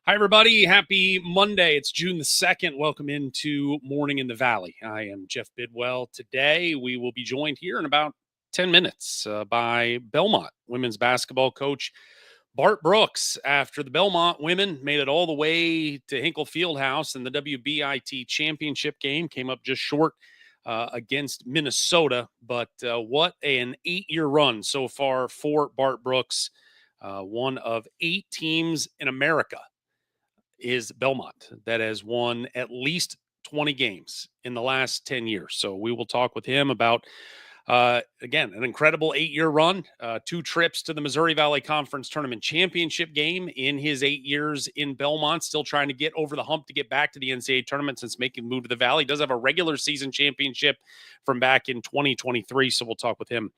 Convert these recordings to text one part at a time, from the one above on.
Hi, everybody. Happy Monday. It's June the 2nd. Welcome into Morning in the Valley. I am Jeff Bidwell. Today, we will be joined here in about 10 minutes by Belmont women's basketball coach Bart Brooks. After the Belmont women made it all the way to Hinkle Fieldhouse in the WBIT championship game, came up just short against Minnesota. But what an 8-year run so far for Bart Brooks, one of 8 teams in America is Belmont that has won at least 20 games in the last 10 years. So we will talk with him about, again, an incredible 8-year run, 2 trips to the Missouri Valley Conference Tournament Championship game in his 8 years in Belmont, still trying to get over the hump to get back to the NCAA Tournament since making the move to the Valley. Does have a regular season championship from back in 2023. So we'll talk with him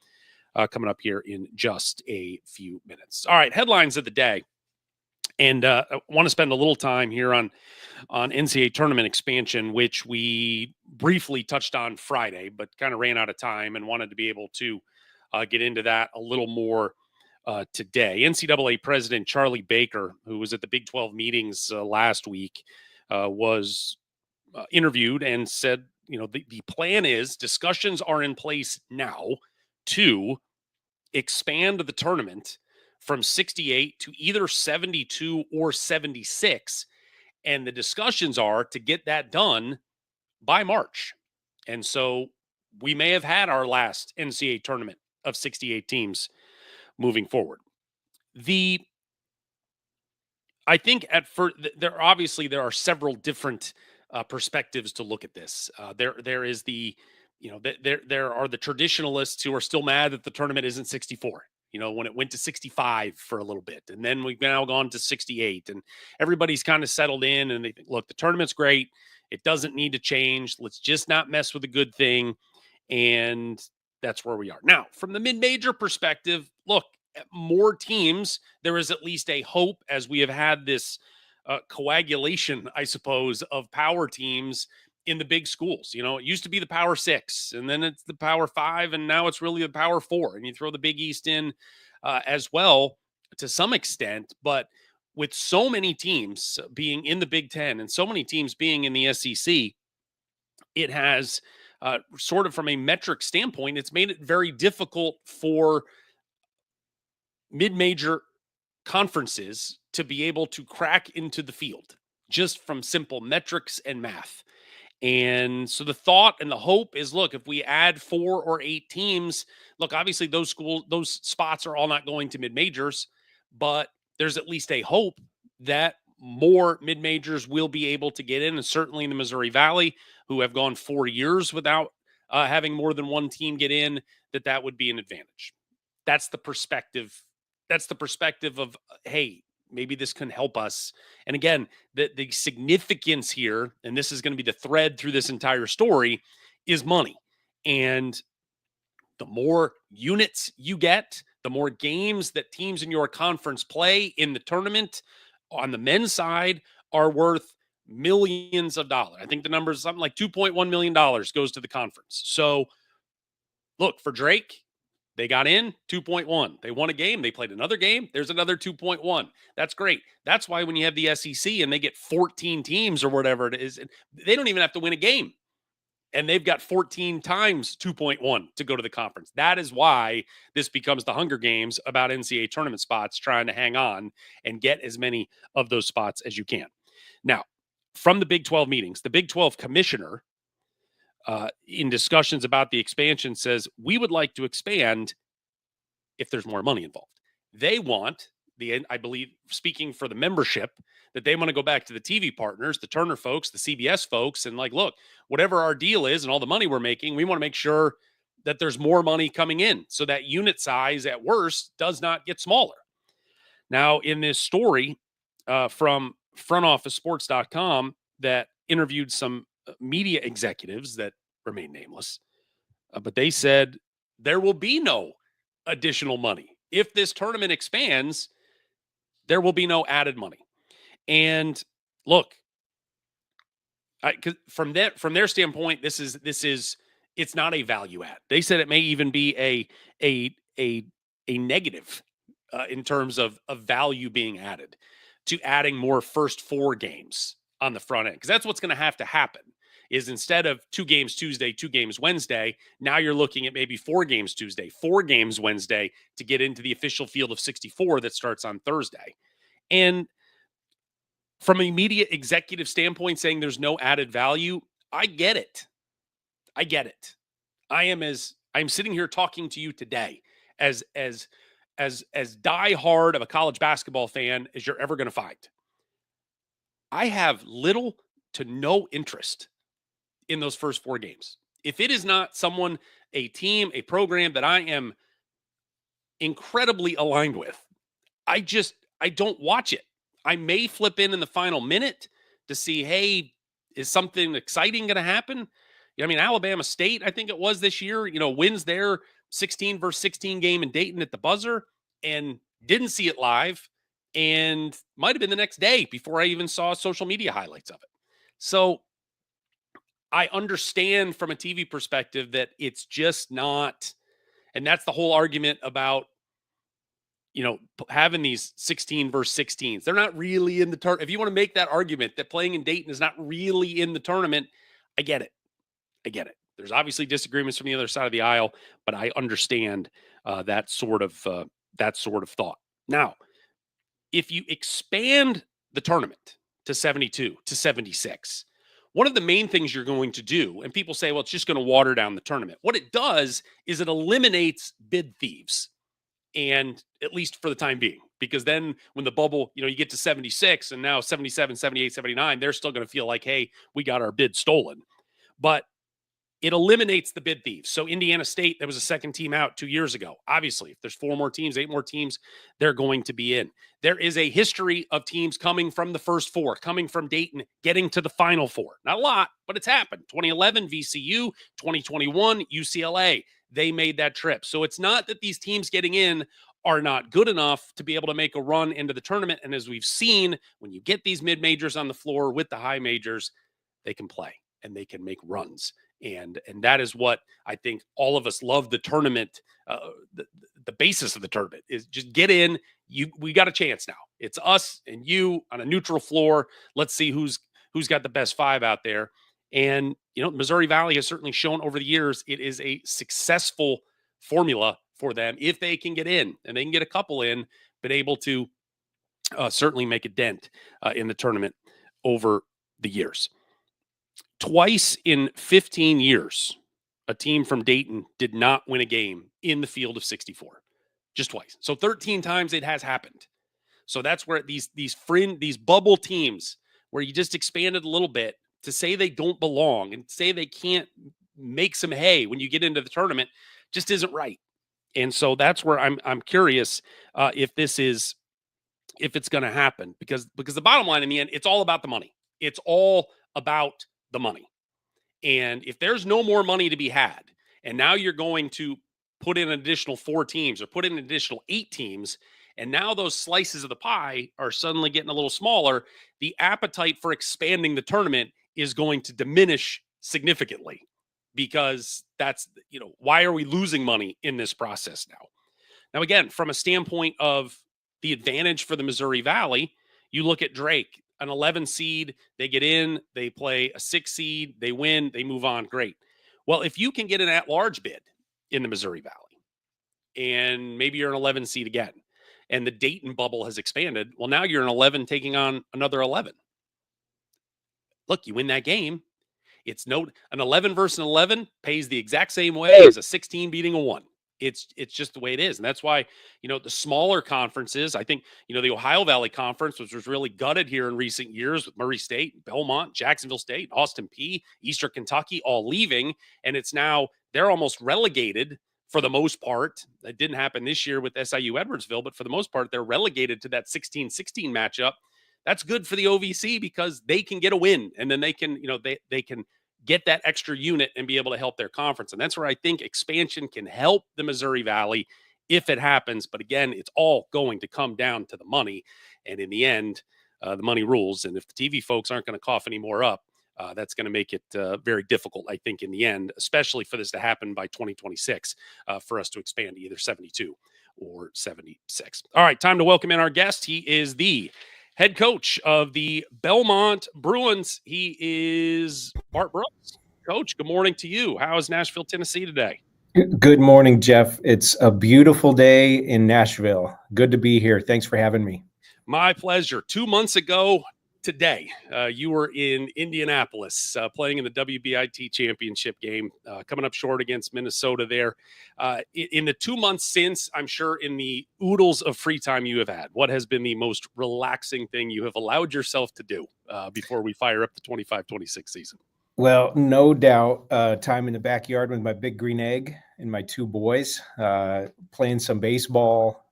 coming up here in just a few minutes. All right, headlines of the day. And I want to spend a little time here on NCAA tournament expansion, which we briefly touched on Friday, but kind of ran out of time and wanted to be able to get into that a little more today. NCAA President Charlie Baker, who was at the Big 12 meetings last week, was interviewed and said, the plan is discussions are in place now to expand the tournament from 68 to either 72 or 76. And the discussions are to get that done by March. And so we may have had our last NCAA tournament of 68 teams moving forward. I think there are several different perspectives to look at this. There is there are the traditionalists who are still mad that the tournament isn't 64. When it went to 65 for a little bit, and then we've now gone to 68, and everybody's kind of settled in, and they think, look, the tournament's great. It doesn't need to change. Let's just not mess with a good thing. And that's where we are. Now, from the mid-major perspective, look, more teams, there is at least a hope as we have had this coagulation, I suppose, of power teams in the big schools. It used to be the Power 6, and then it's the Power 5, and now it's really the Power 4. And you throw the Big East in as well to some extent. But with so many teams being in the Big 10 and so many teams being in the SEC, it has sort of from a metric standpoint, it's made it very difficult for mid-major conferences to be able to crack into the field just from simple metrics and math. And so the thought and the hope is, look, if we add 4 or 8 teams, look, obviously those spots are all not going to mid-majors, but there's at least a hope that more mid-majors will be able to get in. And certainly in the Missouri Valley, who have gone 4 years without having more than one team get in, that would be an advantage. That's the perspective. That's the perspective of, hey, maybe this can help us. And again, the significance here, and this is going to be the thread through this entire story, is money. And the more units you get, the more games that teams in your conference play in the tournament on the men's side are worth millions of dollars. I think the number is something like $2.1 million goes to the conference. So look, for Drake, they got in 2.1. They won a game. They played another game. There's another 2.1. That's great. That's why when you have the SEC and they get 14 teams or whatever it is, they don't even have to win a game. And they've got 14 times 2.1 to go to the conference. That is why this becomes the Hunger Games about NCAA tournament spots, trying to hang on and get as many of those spots as you can. Now, from the Big 12 meetings, the Big 12 commissioner, in discussions about the expansion, says we would like to expand if there's more money involved. They want I believe, speaking for the membership, that they want to go back to the TV partners, the Turner folks, the CBS folks, and like, look, whatever our deal is and all the money we're making, we want to make sure that there's more money coming in so that unit size at worst does not get smaller. Now, in this story from frontofficesports.com that interviewed some media executives that remain nameless, but they said there will be no additional money. If this tournament expands, there will be no added money. And look, from their standpoint, it's not a value add. They said it may even be a negative in terms of value being added to adding more first 4 games on the front end, because that's what's going to happen is instead of 2 games Tuesday, 2 games Wednesday, now you're looking at maybe 4 games Tuesday, 4 games Wednesday to get into the official field of 64 that starts on Thursday. And from an immediate executive standpoint, saying there's no added value, I get it. I get it. I'm sitting here talking to you today as die hard of a college basketball fan as you're ever going to find. I have little to no interest in those first 4 games. If it is not someone, a team, a program that I am incredibly aligned with, I don't watch it. I may flip in the final minute to see, hey, is something exciting going to happen? I mean, Alabama State, I think it was this year, wins their 16 versus 16 game in Dayton at the buzzer and didn't see it live, and might have been the next day before I even saw social media highlights of it. So I understand from a TV perspective that it's just not, and that's the whole argument about, having these 16 versus 16s. They're not really in the tournament. If you want to make that argument that playing in Dayton is not really in the tournament, I get it. There's obviously disagreements from the other side of the aisle, but I understand that sort of thought. Now, if you expand the tournament to 72, to 76, one of the main things you're going to do, and people say, well, it's just going to water down the tournament. What it does is it eliminates bid thieves, and at least for the time being, because then when the bubble, you get to 76 and now 77, 78, 79, they're still going to feel like, hey, we got our bid stolen. But it eliminates the bid thieves. So Indiana State, there was a second team out 2 years ago. Obviously, if there's 4 more teams, 8 more teams, they're going to be in. There is a history of teams coming from the first 4, coming from Dayton, getting to the final 4. Not a lot, but it's happened. 2011, VCU, 2021, UCLA. They made that trip. So it's not that these teams getting in are not good enough to be able to make a run into the tournament. And as we've seen, when you get these mid-majors on the floor with the high majors, they can play and they can make runs. And that is what I think all of us love the tournament. The basis of the tournament is just get in. We got a chance now. It's us and you on a neutral floor. Let's see who's got the best 5 out there. And Missouri Valley has certainly shown over the years it is a successful formula for them if they can get in, and they can get a couple in, but able to certainly make a dent in the tournament over the years. Twice in 15 years, a team from Dayton did not win a game in the field of 64. Just twice. So 13 times it has happened. So that's where these bubble teams where you just expanded a little bit to say they don't belong and say they can't make some hay when you get into the tournament just isn't right. And so that's where I'm curious if it's going to happen, because the bottom line in the end, it's all about the money. It's all about the money. And if there's no more money to be had, and now you're going to put in an additional 4 teams or put in an additional 8 teams, and now those slices of the pie are suddenly getting a little smaller, the appetite for expanding the tournament is going to diminish significantly, because that's, why are we losing money in this process now? Now, again, from a standpoint of the advantage for the Missouri Valley, you look at Drake, an 11 seed, they get in, they play a 6 seed, they win, they move on. Great. Well, if you can get an at-large bid in the Missouri Valley, and maybe you're an 11 seed again, and the Dayton bubble has expanded, well, now you're an 11 taking on another 11. Look, you win that game. It's an 11 versus an 11 pays the exact same way as a 16 beating a 1. It's just the way it is. And that's why, the smaller conferences, I think, the Ohio Valley Conference, which was really gutted here in recent years with Murray State, Belmont, Jacksonville State, Austin Peay, Eastern Kentucky, all leaving. And it's now, they're almost relegated for the most part. That didn't happen this year with SIU Edwardsville, but for the most part, they're relegated to that 16-16 matchup. That's good for the OVC because they can get a win, and then they can, they can get that extra unit and be able to help their conference. And that's where I think expansion can help the Missouri Valley if it happens. But again, it's all going to come down to the money. And in the end, the money rules. And if the TV folks aren't going to cough any more up, that's going to make it very difficult, I think, in the end, especially for this to happen by 2026, for us to expand to either 72 or 76. All right, time to welcome in our guest. He is the head coach of the Belmont Bruins. He is Bart Brooks. Coach, good morning to you. How is Nashville, Tennessee today? Good morning, Jeff. It's a beautiful day in Nashville. Good to be here. Thanks for having me. My pleasure. 2 months ago today, you were in Indianapolis playing in the WBIT championship game, coming up short against Minnesota there. In the 2 months since, I'm sure in the oodles of free time you have had, what has been the most relaxing thing you have allowed yourself to do before we fire up the 25-26 season? Well, no doubt, time in the backyard with my big green egg and my two boys, playing some baseball,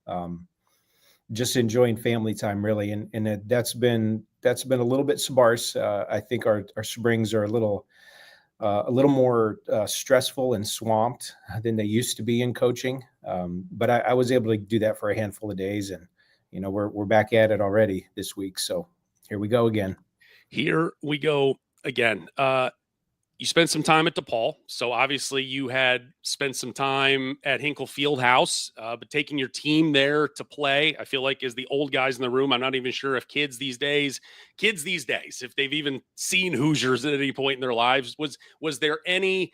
just enjoying family time, really. And that's been a little bit sparse. I think our springs are a little more stressful and swamped than they used to be in coaching. But I was able to do that for a handful of days, and we're back at it already this week. So here we go again. Here we go again. You spent some time at DePaul, so obviously you had spent some time at Hinkle Fieldhouse, but taking your team there to play, I feel like as the old guys in the room, I'm not even sure if kids these days, if they've even seen Hoosiers at any point in their lives, was there any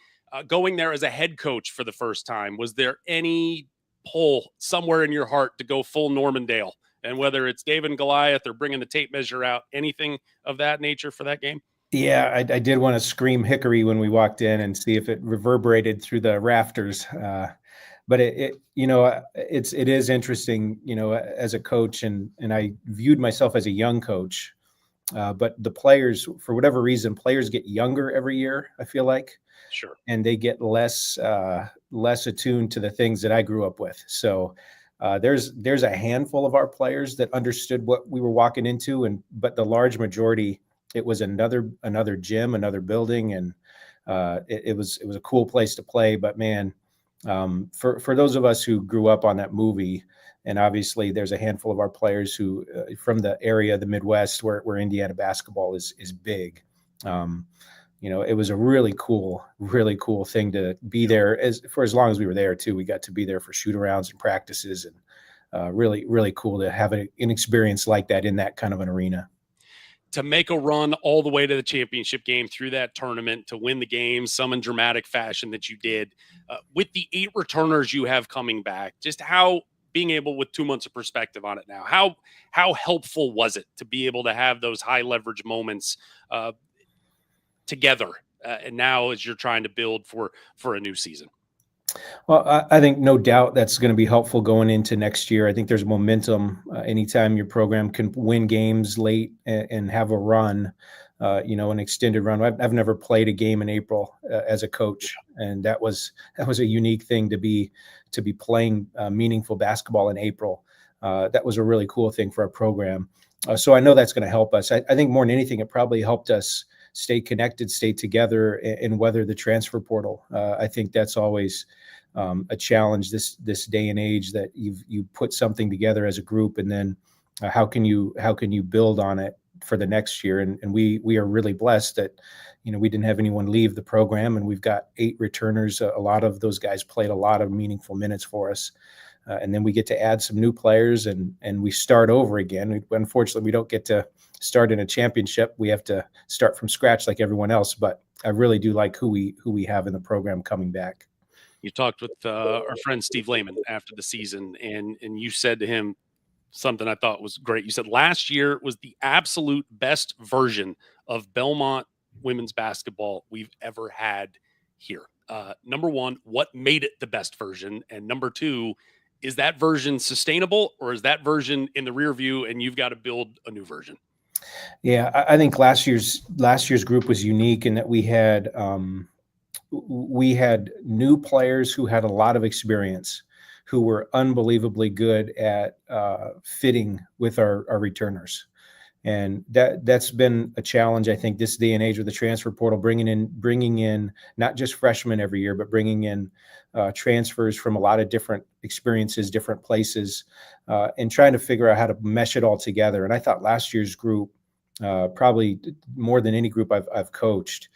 going there as a head coach for the first time? Was there any pull somewhere in your heart to go full Normandale? And whether it's David and Goliath or bringing the tape measure out, anything of that nature for that game? Yeah, I did want to scream hickory when we walked in and see if it reverberated through the rafters. But it is interesting, as a coach, and I viewed myself as a young coach. But the players, for whatever reason, players get younger every year, I feel like. Sure. And they get less attuned to the things that I grew up with. So there's a handful of our players that understood what we were walking into, but the large majority, it was another gym, another building, and it was a cool place to play. But man, for those of us who grew up on that movie, and obviously there's a handful of our players who from the area, the Midwest, where Indiana basketball is big. It was a really cool thing to be there for as long as we were there too. We got to be there for shoot-arounds and practices, and really cool to have an experience like that in that kind of an arena. To make a run all the way to the championship game through that tournament, to win the game, some in dramatic fashion that you did, with the 8 returners you have coming back, just how being able, with 2 months of perspective on it now, how helpful was it to be able to have those high leverage moments together, and now as you're trying to build for a new season? Well, I think no doubt that's going to be helpful going into next year. I think there's momentum anytime your program can win games late and have a run, an extended run. I've never played a game in April as a coach, and that was a unique thing to be playing meaningful basketball in April. That was a really cool thing for our program. So I know that's going to help us. I think more than anything, it probably helped us stay connected, stay together, and weather the transfer portal. I think that's always a challenge this day and age, that you put something together as a group, and then how can you build on it for the next year? And we are really blessed that we didn't have anyone leave the program, and we've got 8 returners. A lot of those guys played a lot of meaningful minutes for us. And then we get to add some new players, and we start over again. Unfortunately, we don't get to start in a championship. We have to start from scratch like everyone else. But I really do like who we have in the program coming back. You talked with our friend Steve Lehman after the season, and you said to him something I thought was great. You said last year was the absolute best version of Belmont women's basketball we've ever had here. Number one, what made it the best version? And number two, is that version sustainable, or is that version in the rear view and you've got to build a new version? Yeah, I think last year's group was unique in that we had new players who had a lot of experience, who were unbelievably good at fitting with our returners. And that's been a challenge, I think, this day and age with the transfer portal, bringing in not just freshmen every year, but bringing in transfers from a lot of different experiences, different places, and trying to figure out how to mesh it all together. And I thought last year's group, probably more than any group I've coached,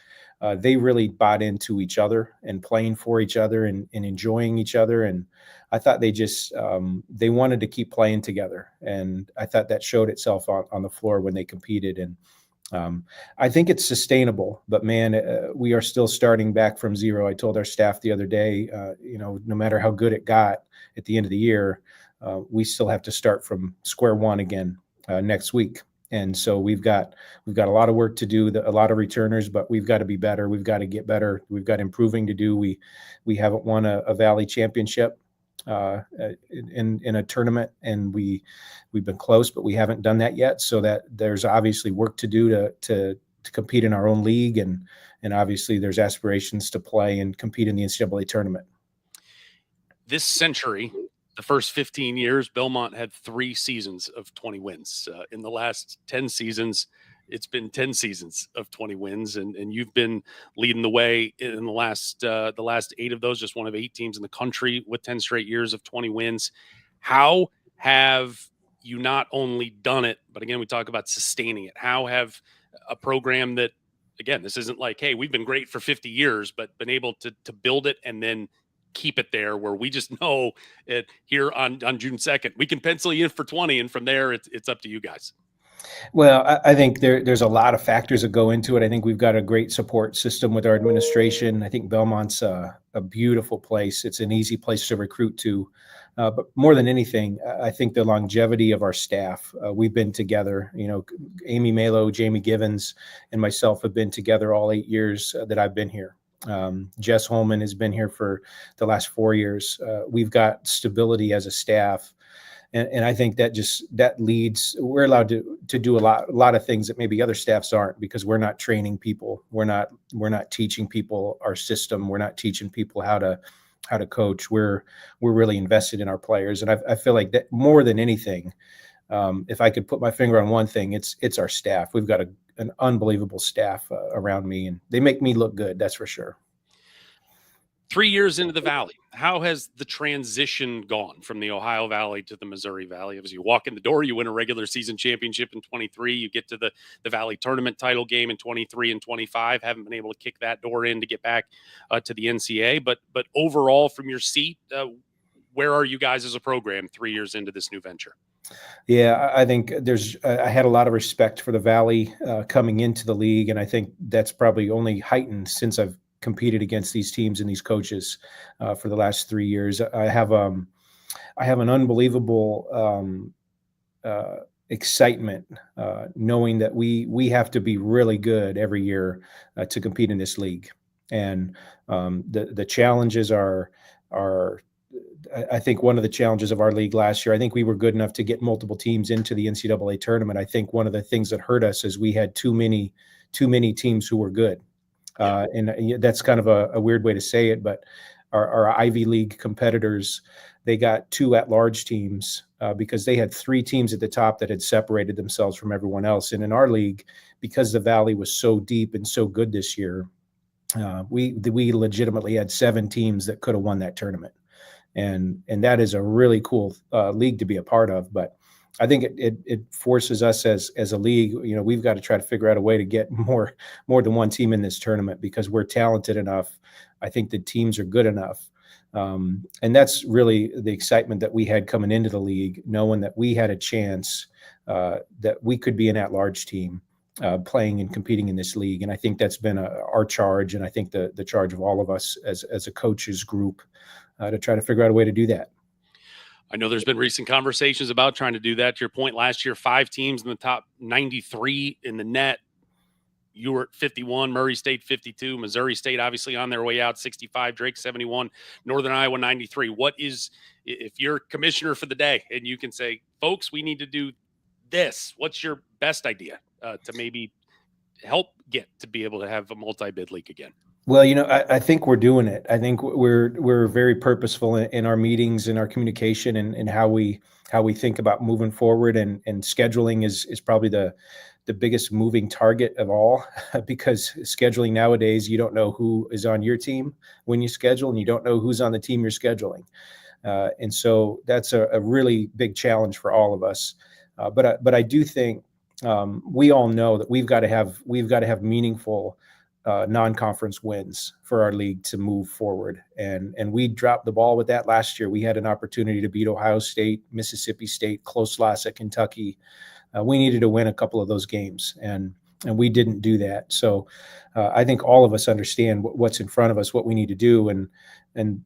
they really bought into each other and playing for each other and enjoying each other. And I thought they just they wanted to keep playing together, and I thought that showed itself on the floor when they competed. And I think it's sustainable, but man, we are still starting back from zero. I told our staff the other day, no matter how good it got at the end of the year, we still have to start from square one again next week. And so we've got a lot of work to do, a lot of returners, but we've got to be better. We've got to get better. We've got improving to do. We haven't won a Valley championship in a tournament, and we've been close, but we haven't done that yet. So that there's obviously work to do to compete in our own league, and obviously there's aspirations to play and compete in the NCAA tournament. This century, the first 15 years, Belmont had 3 seasons of 20 wins. In the last 10 seasons, it's been 10 seasons of 20 wins, and you've been leading the way in the last 8 of those, just one of 8 teams in the country with 10 straight years of 20 wins. How have you not only done it, but again, we talk about sustaining it? How have a program that, again, this isn't like, hey, we've been great for 50 years, but been able to build it and then keep it there, where we just know it here on June 2nd, we can pencil you in for 20, and from there it's up to you guys? Well, I think there's a lot of factors that go into it. I think we've got a great support system with our administration. I think Belmont's a beautiful place. It's an easy place to recruit to. But more than anything, I think the longevity of our staff. We've been together. Amy Malo, Jamie Givens, and myself have been together all 8 years that I've been here. Jess Holman has been here for the last 4 years. We've got stability as a staff. And I think that leads, we're allowed to do a lot of things that maybe other staffs aren't, because we're not training people. We're not teaching people our system. We're not teaching people how to coach. We're really invested in our players. And I feel like that more than anything, if I could put my finger on one thing, it's our staff. We've got an unbelievable staff around me, and they make me look good. That's for sure. 3 years into the Valley, how has the transition gone from the Ohio Valley to the Missouri Valley? As you walk in the door, you win a regular season championship in 23. You get to the Valley tournament title game in 23 and 25. Haven't been able to kick that door in to get back to the NCAA. But overall, from your seat, where are you guys as a program 3 years into this new venture? Yeah, I think I had a lot of respect for the Valley coming into the league, and I think that's probably only heightened since I've competed against these teams and these coaches for the last 3 years. I have an unbelievable excitement knowing that we have to be really good every year to compete in this league, and the challenges are. I think one of the challenges of our league last year, I think we were good enough to get multiple teams into the NCAA tournament. I think one of the things that hurt us is we had too many teams who were good. And that's kind of a weird way to say it, but our Ivy League competitors, they got 2 at-large teams because they had 3 teams at the top that had separated themselves from everyone else. And in our league, because the Valley was so deep and so good this year, we legitimately had 7 teams that could have won that tournament. And that is a really cool league to be a part of. But I think it forces us as a league, we've got to try to figure out a way to get more than one team in this tournament, because we're talented enough. I think the teams are good enough. And that's really the excitement that we had coming into the league, knowing that we had a chance that we could be an at-large team playing and competing in this league. And I think that's been our charge, and I think the charge of all of us as a coaches group to try to figure out a way to do that. I know there's been recent conversations about trying to do that. To your point, last year, 5 teams in the top 93 in the net. You were at 51, Murray State 52, Missouri State obviously on their way out 65, Drake 71, Northern Iowa 93. What is, if you're commissioner for the day and you can say, folks, we need to do this, what's your best idea to maybe help get to be able to have a multi-bid league again? Well, I think we're doing it. I think we're very purposeful in our meetings and our communication and how we think about moving forward, and scheduling is probably the biggest moving target of all, because scheduling nowadays, you don't know who is on your team when you schedule, and you don't know who's on the team you're scheduling. And so that's a really big challenge for all of us. But I do think we all know that we've got to have meaningful non-conference wins for our league to move forward. And we dropped the ball with that last year. We had an opportunity to beat Ohio State, Mississippi State, close loss at Kentucky. We needed to win a couple of those games, and we didn't do that. So I think all of us understand what's in front of us, what we need to do. And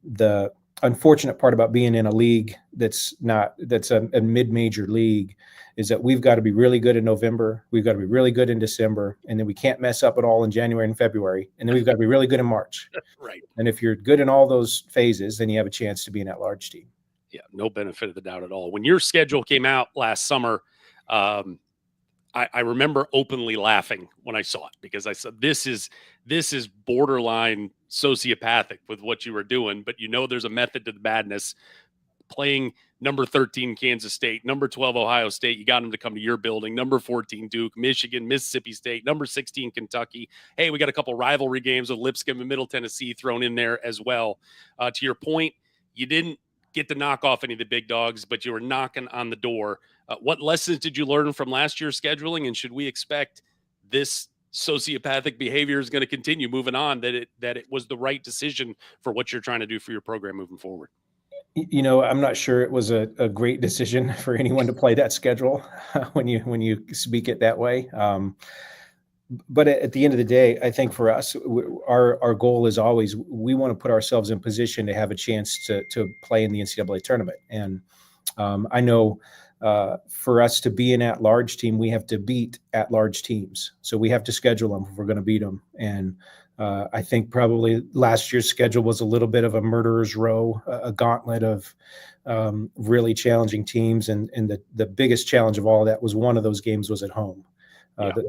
the unfortunate part about being in a league that's a mid-major league is that we've got to be really good in November, we've got to be really good in December, and then we can't mess up at all in January and February, and then we've got to be really good in March. Right. And if you're good in all those phases, then you have a chance to be an at-large team. Yeah, no benefit of the doubt at all. When your schedule came out last summer, I remember openly laughing when I saw it, because I said, this is borderline sociopathic with what you were doing, but there's a method to the madness. Playing number 13 Kansas State, number 12 Ohio State, you got them to come to your building, number 14 Duke, Michigan, Mississippi State, number 16 Kentucky. Hey, we got a couple rivalry games with Lipscomb and Middle Tennessee thrown in there as well. To your point, you didn't get to knock off any of the big dogs, but you were knocking on the door. What lessons did you learn from last year's scheduling, and should we expect this sociopathic behavior is going to continue moving on, that it was the right decision for what you're trying to do for your program moving forward? I'm not sure it was a great decision for anyone to play that schedule when you speak it that way. But at the end of the day, I think for us, our goal is always, we want to put ourselves in position to have a chance to play in the NCAA tournament. And I know for us to be an at-large team, we have to beat at-large teams. So we have to schedule them if we're going to beat them. And I think probably last year's schedule was a little bit of a murderer's row, a gauntlet of really challenging teams. And the biggest challenge of all of that was one of those games was at home.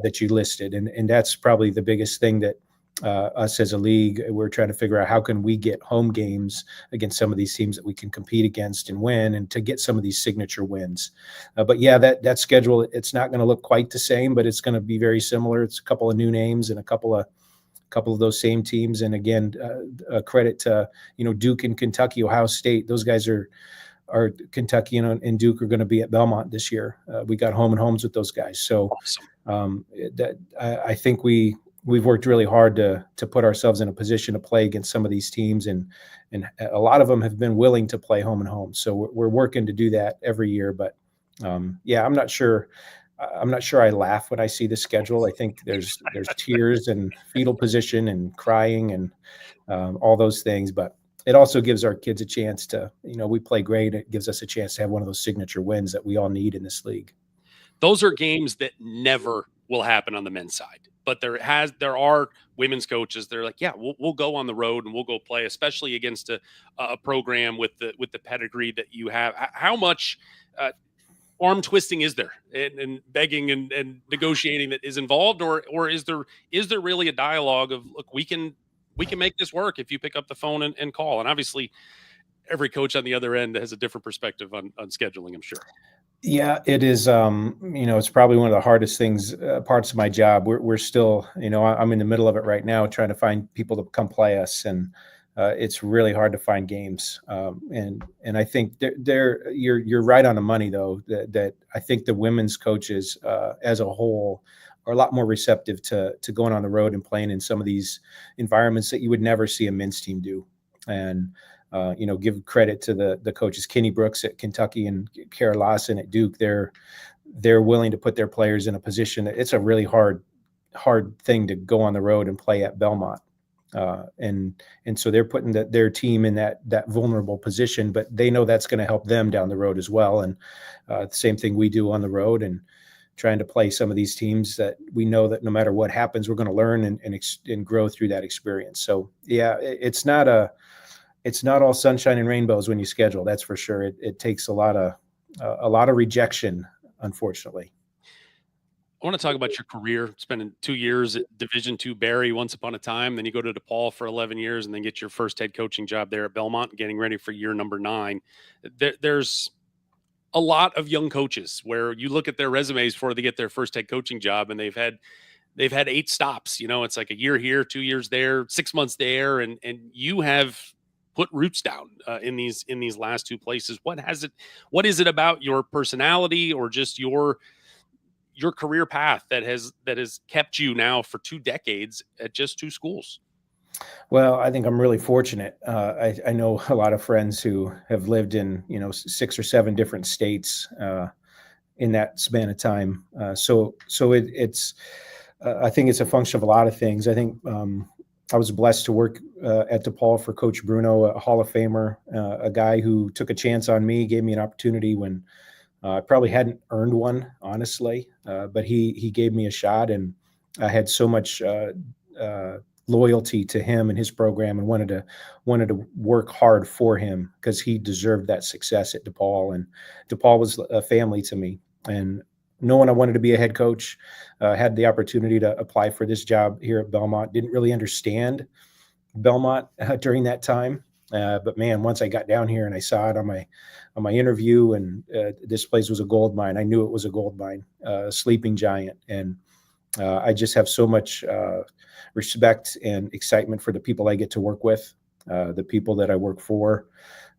That you listed. And that's probably the biggest thing that us as a league, we're trying to figure out, how can we get home games against some of these teams that we can compete against and win, and to get some of these signature wins. But yeah, that schedule, it's not going to look quite the same, but it's going to be very similar. It's a couple of new names and a couple of those same teams. And again, credit to, Duke and Kentucky, Ohio State. Those guys are Kentucky and Duke are going to be at Belmont this year. We got home and homes with those guys. So awesome. I think we've worked really hard to put ourselves in a position to play against some of these teams, and a lot of them have been willing to play home and home. So we're working to do that every year. But I'm not sure I laugh when I see the schedule. I think there's tears and fetal position and crying and all those things. But it also gives our kids a chance to, we play great. It gives us a chance to have one of those signature wins that we all need in this league. Those are games that never will happen on the men's side, but there are women's coaches. They're like, yeah, we'll go on the road and we'll go play, especially against a program with the pedigree that you have. How much arm twisting is there, and begging and negotiating that is involved, or is there really a dialogue of, look, we can make this work if you pick up the phone and call? And obviously every coach on the other end has a different perspective on scheduling, I'm sure. Yeah, it is. It's probably one of the hardest parts of my job. We're still, I'm in the middle of it right now, trying to find people to come play us. And it's really hard to find games. And I think you're right on the money, though, that I think the women's coaches as a whole are a lot more receptive to going on the road and playing in some of these environments that you would never see a men's team do. And give credit to the coaches, Kenny Brooks at Kentucky and Kara Lawson at Duke. They're willing to put their players in a position that it's a really hard thing to go on the road and play at Belmont. And so they're putting their team in that vulnerable position, but they know that's going to help them down the road as well. And the same thing we do on the road, and trying to play some of these teams that we know that no matter what happens, we're going to learn and grow through that experience. So yeah, it's not all sunshine and rainbows when you schedule. That's for sure. It takes a lot of rejection, unfortunately. I want to talk about your career, spending 2 years at Division II Barry once upon a time. Then you go to DePaul for 11 years and then get your first head coaching job there at Belmont, getting ready for year number 9. There's a lot of young coaches where you look at their resumes before they get their first head coaching job, and they've had 8 stops. It's like a year here, 2 years there, 6 months there. And you have put roots down in these last 2 places. What is it about your personality, or just your your career path that has kept you now for 2 decades at just 2 schools? Well, I think I'm really fortunate. I know a lot of friends who have lived in, 6 or 7 different states in that span of time. It's I think it's a function of a lot of things. I think I was blessed to work at DePaul for Coach Bruno, a Hall of Famer, a guy who took a chance on me, gave me an opportunity when I probably hadn't earned one, honestly, but he gave me a shot, and I had so much loyalty to him and his program, and wanted to work hard for him because he deserved that success at DePaul, and DePaul was a family to me. And knowing I wanted to be a head coach, had the opportunity to apply for this job here at Belmont. Didn't really understand Belmont during that time, but man, once I got down here and I saw it on my interview, and this place was a gold mine. I knew it was a gold mine, sleeping giant, and I just have so much respect and excitement for the people I get to work with, the people that I work for.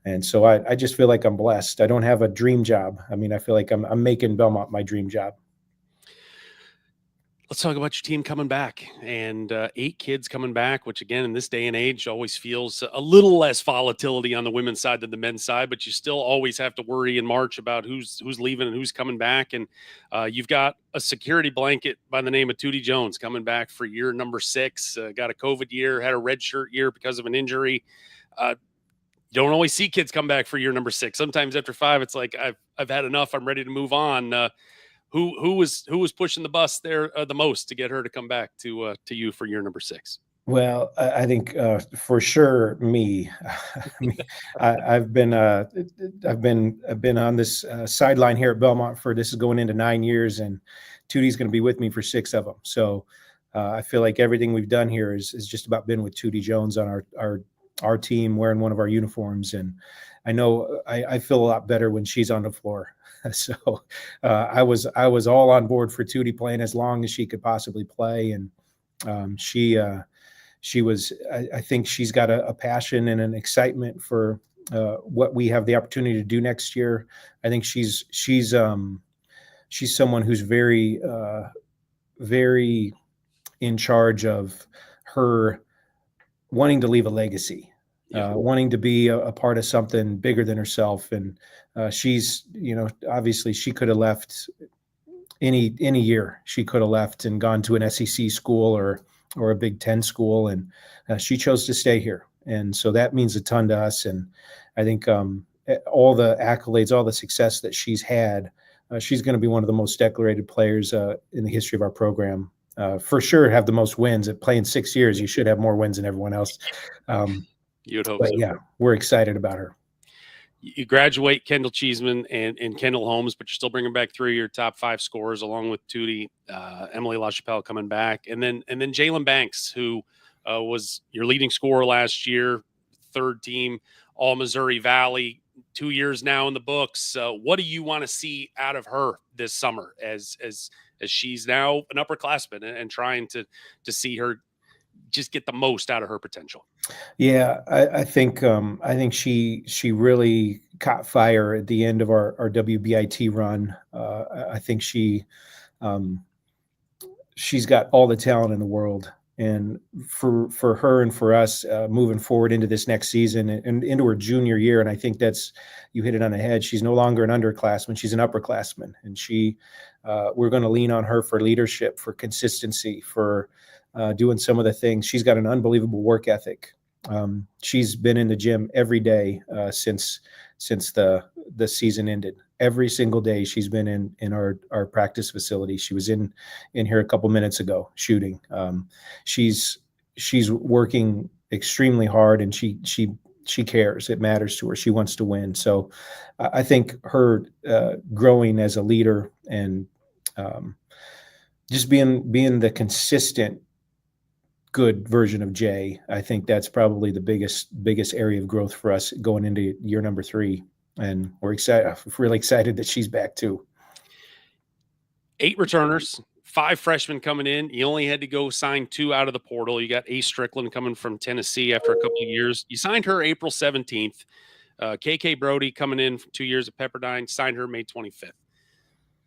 And so I just feel like I'm blessed. I don't have a dream job. I mean, I feel like I'm making Belmont my dream job. Let's talk about your team coming back, and 8 kids coming back, which again, in this day and age, always feels a little less volatility on the women's side than the men's side, but you still always have to worry in March about who's leaving and who's coming back. And you've got a security blanket by the name of Tootie Jones coming back for year number 6, got a COVID year, had a redshirt year because of an injury. You don't always see kids come back for year number 6. Sometimes after 5, it's like, I've had enough. I'm ready to move on. Who was pushing the bus there the most to get her to come back to you for year number 6? Well, I think for sure me. I've been on this sideline here at Belmont for this is going into 9 years, and Tootie's going to be with me for 6 of them. So I feel like everything we've done here is just about been with Tootie Jones on our team, wearing one of our uniforms, and I know I feel a lot better when she's on the floor. So I was all on board for Tootie playing as long as she could possibly play, and she was. I think she's got a passion and an excitement for what we have the opportunity to do next year. I think she's someone who's very very in charge of her wanting to leave a legacy. Wanting to be a part of something bigger than herself. And she's, obviously she could have left any year. She could have left and gone to an SEC school or a Big Ten school. And she chose to stay here. And so that means a ton to us. And I think all the accolades, all the success that she's had, she's going to be one of the most decorated players in the history of our program. For sure have the most wins. At playing 6 years, you should have more wins than everyone else. You would hope but so. Yeah, we're excited about her. You graduate Kendall Cheeseman and Kendall Holmes, but you're still bringing back 3 of your top 5 scorers, along with Tootie, Emily LaChapelle coming back, and then Jalen Banks, who was your leading scorer last year, 3rd team All Missouri Valley, 2 years now in the books. What do you want to see out of her this summer as she's now an upperclassman and trying to see her just get the most out of her potential? Yeah, I think she really caught fire at the end of our WBIT run. I think she's got all the talent in the world, and for her and for us moving forward into this next season and into her junior year. And I think you hit it on the head. She's no longer an underclassman; she's an upperclassman, and we're going to lean on her for leadership, for consistency, for doing some of the things. She's got an unbelievable work ethic. She's been in the gym every day since the season ended. Every single day she's been in our practice facility. She was in here a couple minutes ago shooting. She's working extremely hard, and she cares. It matters to her. She wants to win. So I think her growing as a leader and just being the consistent good version of Jay, I think that's probably the biggest area of growth for us going into year number 3. And we're really excited that she's back too. 8 returners, 5 freshmen coming in. You only had to go sign 2 out of the portal. You got Ace Strickland coming from Tennessee after a couple of years. You signed her April 17th. KK Brody coming in for 2 years at Pepperdine, signed her May 25th.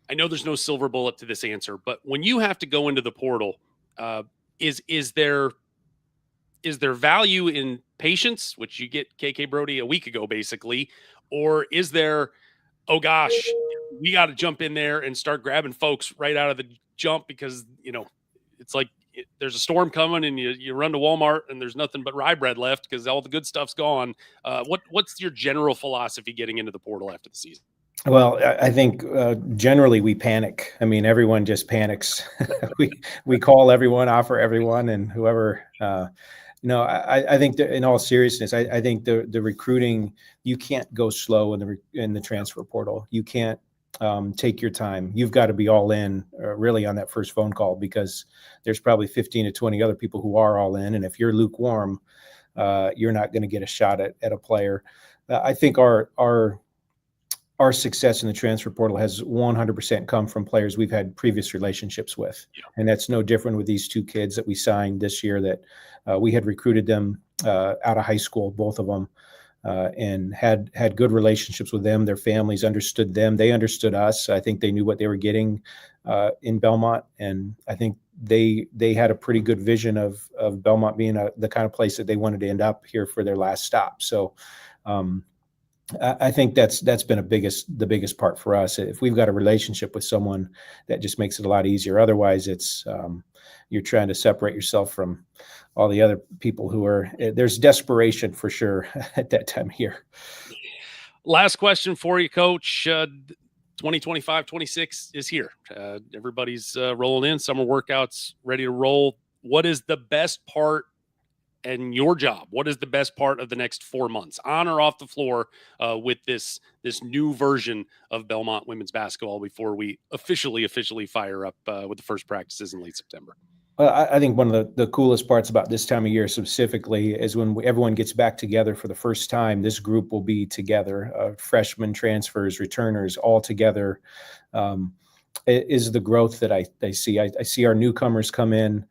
I know there's no silver bullet to this answer, but when you have to go into the portal, uh, is there value in patience, which you get KK Brody a week ago, basically, or is there, oh gosh, we got to jump in there and start grabbing folks right out of the jump because it's like there's a storm coming and you run to Walmart and there's nothing but rye bread left because all the good stuff's gone. What's your general philosophy getting into the portal after the season? Well, I think generally we panic. I mean, everyone just panics. we call everyone, offer everyone, and whoever. I think that in all seriousness, I think the recruiting, you can't go slow in the transfer portal. You can't take your time. You've got to be all in really on that first phone call because there's probably 15 to 20 other people who are all in, and if you're lukewarm, you're not going to get a shot at a player. I think our success in the transfer portal has 100% come from players we've had previous relationships with. Yeah. And that's no different with these two kids that we signed this year that we had recruited them out of high school, both of them, and had good relationships with them. Their families understood them. They understood us. I think they knew what they were getting in Belmont. And I think they had a pretty good vision of Belmont being the kind of place that they wanted to end up here for their last stop. So, I think that's been the biggest part for us. If we've got a relationship with someone, that just makes it a lot easier. Otherwise, it's you're trying to separate yourself from all the other people who are. There's desperation for sure at that time of year. Last question for you, Coach. 2025-26 is here. Everybody's rolling in. Summer workouts ready to roll. What is the best part? And your job, what is the best part of the next 4 months, on or off the floor, with this new version of Belmont women's basketball before we officially fire up with the first practices in late September? Well, I think one of the coolest parts about this time of year specifically is when everyone gets back together for the first time. This group will be together, freshmen, transfers, returners, all together. Is the growth that I see. I see our newcomers come in,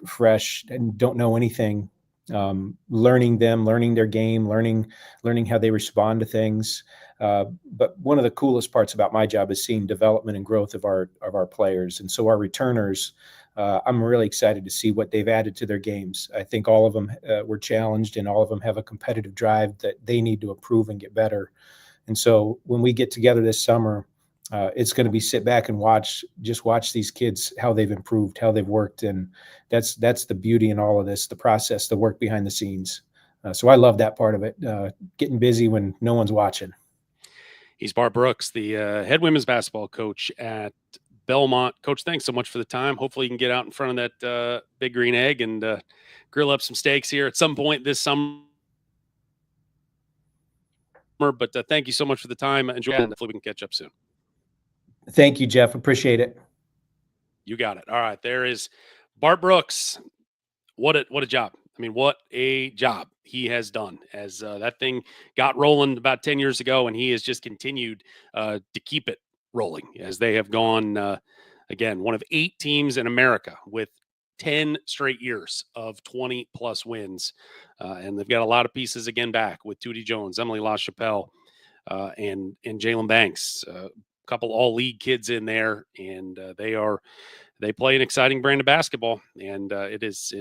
fresh and don't know anything, learning their game, learning how they respond to things. But one of the coolest parts about my job is seeing development and growth of our players. And so our returners, I'm really excited to see what they've added to their games. I think all of them were challenged and all of them have a competitive drive that they need to improve and get better. And so when we get together this summer, it's going to be sit back and watch these kids, how they've improved, how they've worked. And that's the beauty in all of this, the process, the work behind the scenes. So I love that part of it, getting busy when no one's watching. He's Bart Brooks, the head women's basketball coach at Belmont. Coach, thanks so much for the time. Hopefully you can get out in front of that big green egg and grill up some steaks here at some point this summer. But thank you so much for the time. Enjoy it. Hopefully we can catch up soon. Thank you, Jeff. Appreciate it. You got it. All right. There is Bart Brooks. What a job. I mean, what a job he has done as that thing got rolling about 10 years ago, and he has just continued to keep it rolling as they have gone, again, one of 8 teams in America with 10 straight years of 20-plus wins. And they've got a lot of pieces again back with Tootie Jones, Emily LaChapelle, and Jalen Banks, couple all-league kids in there, and they play an exciting brand of basketball, and it is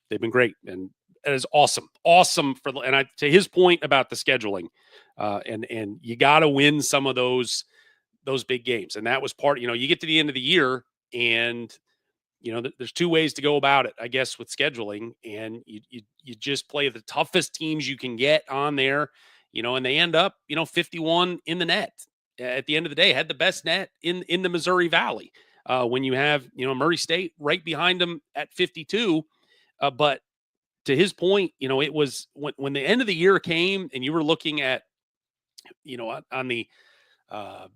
they've been great, and it is awesome and to his point about the scheduling, and you got to win some of those big games, and that was part. You get to the end of the year, and there's 2 ways to go about it, I guess, with scheduling, and you just play the toughest teams you can get on there, and they end up 51 in the net. At the end of the day, had the best net in the Missouri Valley. When you have Murray State right behind them at 52, but to his point, it was when the end of the year came and you were looking at on the I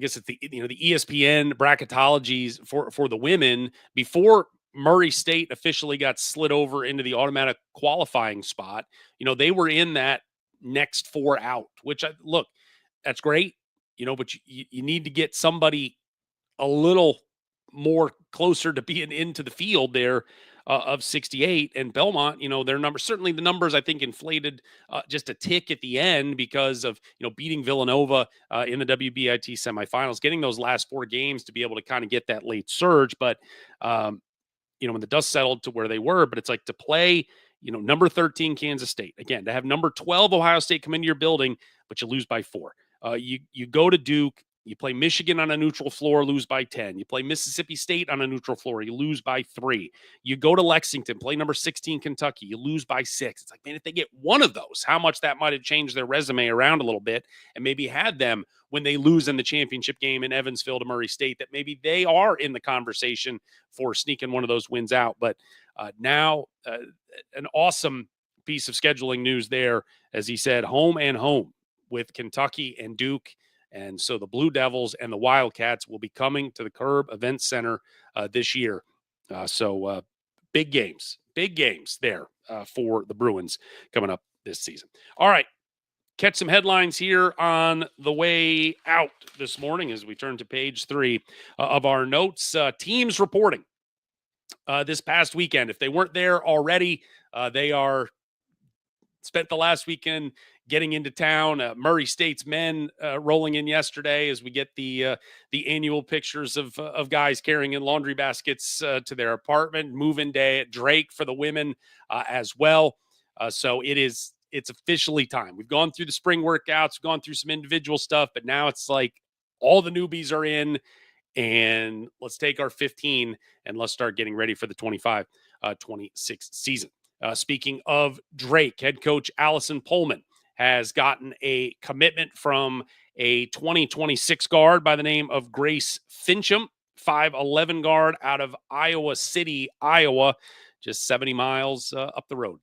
guess it's the the ESPN bracketologies for the women before Murray State officially got slid over into the automatic qualifying spot. They were in that next 4 out, which that's great. But you need to get somebody a little more closer to being into the field there of 68. And Belmont, their numbers, certainly the numbers, I think, inflated just a tick at the end because of, beating Villanova in the WBIT semifinals, getting those last 4 games to be able to kind of get that late surge. But, when the dust settled to where they were, but it's like to play, number 13 Kansas State, again, to have number 12 Ohio State come into your building, but you lose by 4. You go to Duke, you play Michigan on a neutral floor, lose by 10. You play Mississippi State on a neutral floor, you lose by 3. You go to Lexington, play number 16 Kentucky, you lose by 6. It's like, man, if they get one of those, how much that might have changed their resume around a little bit and maybe had them when they lose in the championship game in Evansville to Murray State, that maybe they are in the conversation for sneaking one of those wins out. But now an awesome piece of scheduling news there, as he said, home and home with Kentucky and Duke. And so the Blue Devils and the Wildcats will be coming to the Curb Event Center this year. So big games there for the Bruins coming up this season. All right. Catch some headlines here on the way out this morning as we turn to page 3 of our notes. Teams reporting this past weekend. If they weren't there already, they are spent the last weekend getting into town. Murray State's men rolling in yesterday as we get the annual pictures of guys carrying in laundry baskets to their apartment. Move-in day at Drake for the women as well. So it's officially time. We've gone through the spring workouts, we've gone through some individual stuff, but now it's like all the newbies are in, and let's take our 15 and let's start getting ready for the 25-26 season. Speaking of Drake, head coach Allison Pullman has gotten a commitment from a 2026 guard by the name of Grace Fincham, 5'11" guard out of Iowa City, Iowa, just 70 miles up the road.